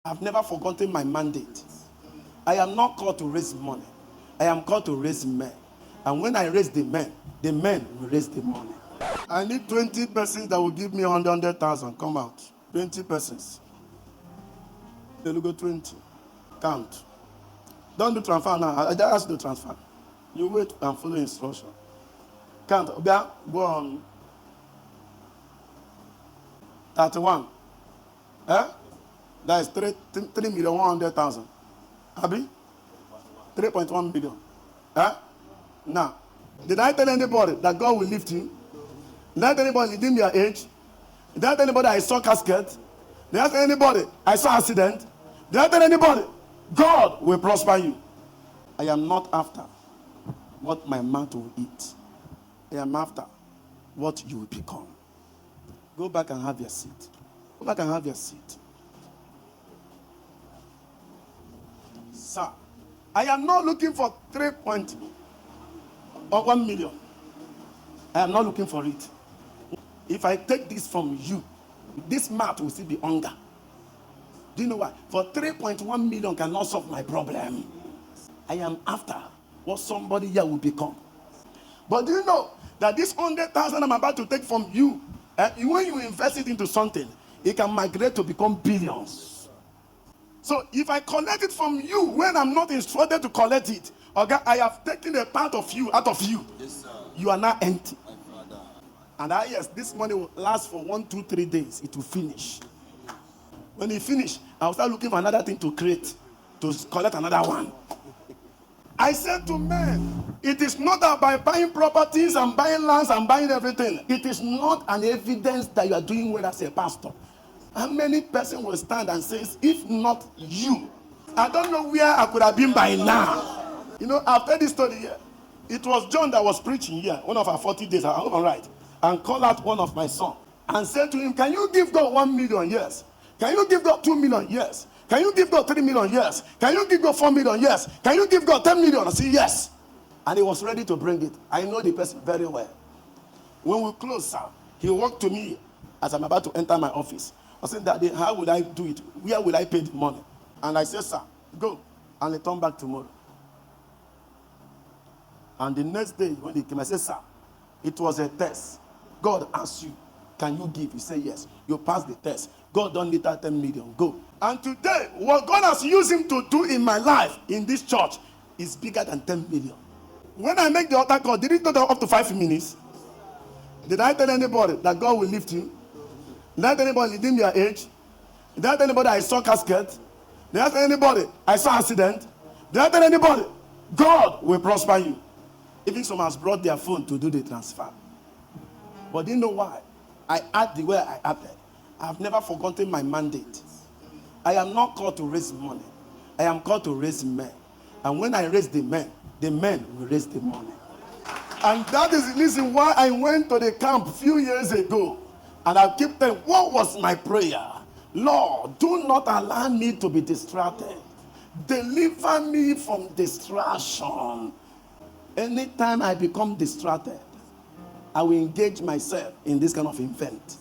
I've never forgotten my mandate. I am not called to raise money. I am called to raise men. And when I raise the men will raise the money. I need 20 persons that will give me 100,000. Come out. 20 persons. They will go 20. Count. Don't do transfer now. I just ask you to transfer. You wait and follow instruction. Count. Go on. 31. That is 3,100,000. Abi? 3.1 billion. Now, did I tell anybody that God will lift you? Did I tell anybody within your age? Did I tell anybody I saw casket? Did I tell anybody I saw accident? Did I tell anybody God will prosper you? I am not after what my mouth will eat. I am after what you will become. Go back and have your seat. Go back and have your seat. Sir, I am not looking for 3.1 million. I am not looking for it. If I take this from you, this mouth will still be hunger. Do you know why? For 3.1 million cannot solve my problem. I am after what somebody here will become. But do you know that this 100,000 I'm about to take from you, when you invest it into something, it can migrate to become billions. So if I collect it from you when I'm not instructed to collect it, okay, I have taken a part of you out of you. Yes, sir. You are now empty. My father. And yes, this money will last for 1, 2, 3 days. It will finish. When it finish, I'll start looking for another thing to create, to collect another one. I said to men, it is not that by buying properties and buying lands and buying everything, it is not an evidence that you are doing well as a pastor. How many persons will stand and say, if not you, I don't know where I could have been by now. You know, I've heard this story here. It was John that was preaching here, one of our 40 days, I hope I'm right, and called out one of my sons and said to him, can you give God 1 million? Yes. Can you give God 2 million? Yes. Can you give God 3 million? Yes. Can you give God 4 million? Yes. Can you give God 10 million? I said, yes. And he was ready to bring it. I know the person very well. When we closed, sir, he walked to me as I'm about to enter my office. I said, Daddy, how will I do it? Where will I pay the money? And I said, sir, go and return back tomorrow. And the next day when he came, I said, sir, it was a test. God asked you, can you give? You say yes. You passed the test. God don't need that 10 million. Go. And today, what God has used him to do in my life, in this church, is bigger than 10 million. When I make the altar call, did it go up to 5 minutes? Did I tell anybody that God will lift you? Did I tell anybody within your age? Did I tell anybody I saw casket? Did I tell anybody I saw accident? Did I tell anybody God will prosper you? Even some has brought their phone to do the transfer. But do you know why? I act the way I acted. I have never forgotten my mandate. I am not called to raise money. I am called to raise men. And when I raise the men will raise the money. And that is the reason why I went to the camp a few years ago. And I keep telling, what was my prayer? Lord, do not allow me to be distracted. Deliver me from distraction. Anytime I become distracted, I will engage myself in this kind of event.